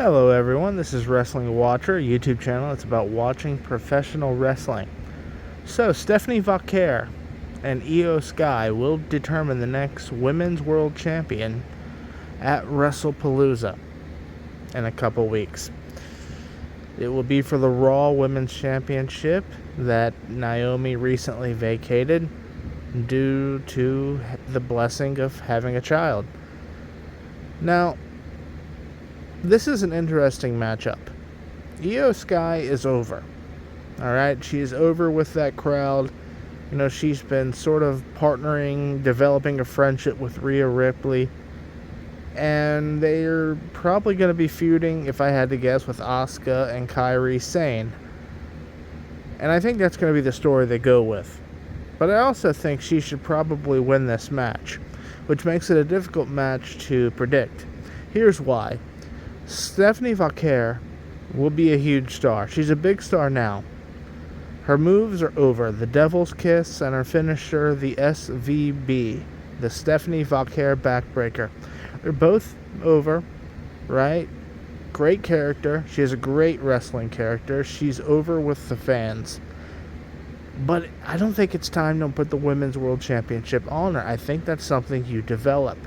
Hello everyone, this is Wrestling Watcher, a YouTube channel. It's about watching professional wrestling. So, Stephanie Vaquer and Io Sky will determine the next Women's World Champion at WrestlePalooza in a couple weeks. It will be for the Raw Women's Championship that Naomi recently vacated due to the blessing of having a child. Now, this is an interesting matchup. Io Sky is over. Alright, she's over with that crowd. You know, she's been sort of partnering, developing a friendship with Rhea Ripley. And they're probably going to be feuding, if I had to guess, with Asuka and Kairi Sane. And I think that's going to be the story they go with. But I also think she should probably win this match, which makes it a difficult match to predict. Here's why. Stephanie Vaquer will be a huge star. She's a big star now. Her moves are over. The Devil's Kiss and her finisher, the SVB, the Stephanie Vaquer backbreaker. They're both over, right? Great character. She has a great wrestling character. She's over with the fans. But I don't think it's time to put the Women's World Championship on her. I think that's something you develop.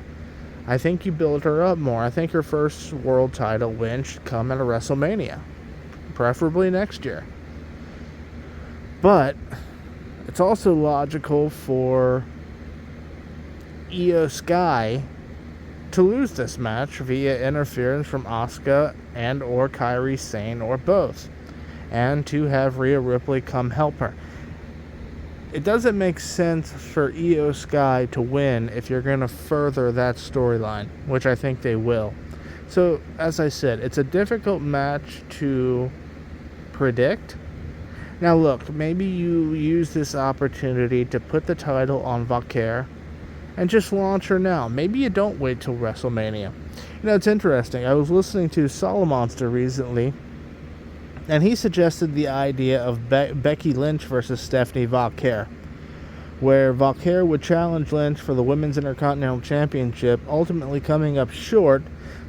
I think you build her up more. I think her first world title win should come at a WrestleMania, preferably next year. But it's also logical for Io Sky to lose this match via interference from Asuka and or Kairi Sane or both, and to have Rhea Ripley come help her. It doesn't make sense for Io Sky to win if you're going to further that storyline, which I think they will. So, as I said, it's a difficult match to predict. Now look, maybe you use this opportunity to put the title on Vaquer and just launch her now. Maybe you don't wait till WrestleMania. You know, it's interesting. I was listening to Solomonster recently, and he suggested the idea of Becky Lynch versus Stephanie Vaquer, where Vaquer would challenge Lynch for the Women's Intercontinental Championship, ultimately coming up short,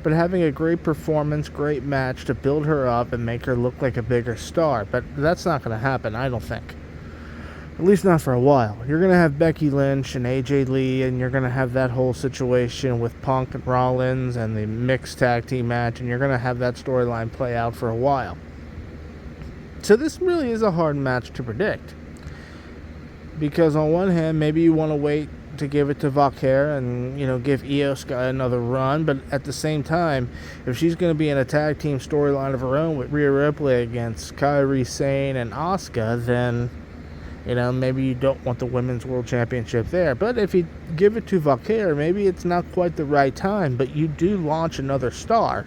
but having a great performance, great match to build her up and make her look like a bigger star. But that's not going to happen, I don't think. At least not for a while. You're going to have Becky Lynch and AJ Lee, and you're going to have that whole situation with Punk and Rollins and the mixed tag team match, and you're going to have that storyline play out for a while. So this really is a hard match to predict. Because on one hand, maybe you want to wait to give it to Vaquer and, you know, give Io Sky another run. But at the same time, if she's going to be in a tag team storyline of her own with Rhea Ripley against Kairi Sane and Asuka, then, you know, maybe you don't want the Women's World Championship there. But if you give it to Vaquer, maybe it's not quite the right time, but you do launch another star.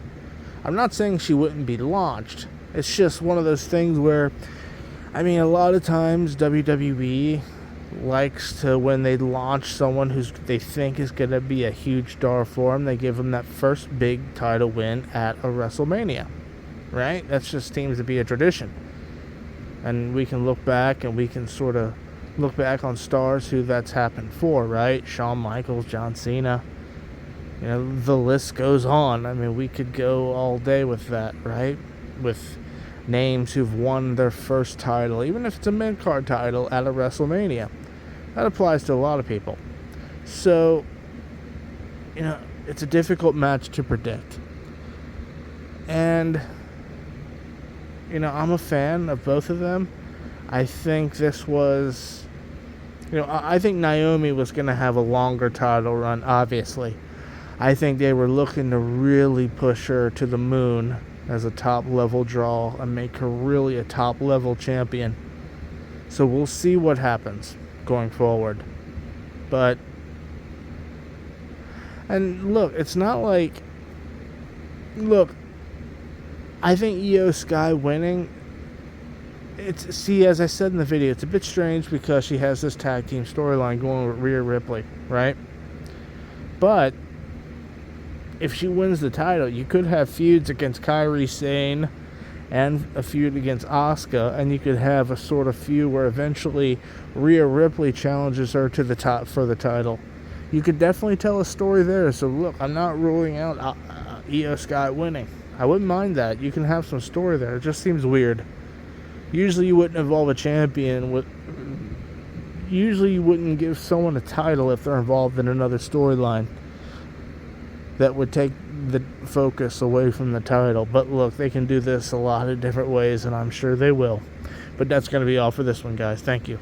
I'm not saying she wouldn't be launched. It's just one of those things where, I mean, a lot of times WWE likes to, when they launch someone who they think is going to be a huge star for them, they give them that first big title win at a WrestleMania, right? That just seems to be a tradition. And we can look back and we can sort of look back on stars who that's happened for, right? Shawn Michaels, John Cena. You know, the list goes on. I mean, we could go all day with that, right? With names who've won their first title, even if it's a mid-card title at a WrestleMania. That applies to a lot of people. So, you know, it's a difficult match to predict. And, you know, I'm a fan of both of them. I think this was, you know, I think Naomi was going to have a longer title run, obviously. I think they were looking to really push her to the moon as a top-level draw and make her really a top-level champion. So we'll see what happens going forward. But, and look, it's not like, look, I think Io Sky winning, see, as I said in the video, it's a bit strange because she has this tag team storyline going with Rhea Ripley, right? But if she wins the title, you could have feuds against Kairi Sane and a feud against Asuka, and you could have a sort of feud where eventually Rhea Ripley challenges her to the top for the title. You could definitely tell a story there. So look, I'm not ruling out Io Sky winning. I wouldn't mind that. You can have some story there. It just seems weird. Usually you wouldn't involve a champion with... Usually you wouldn't give someone a title if they're involved in another storyline that would take the focus away from the title. But look, they can do this a lot of different ways, and I'm sure they will. But that's going to be all for this one, guys. Thank you.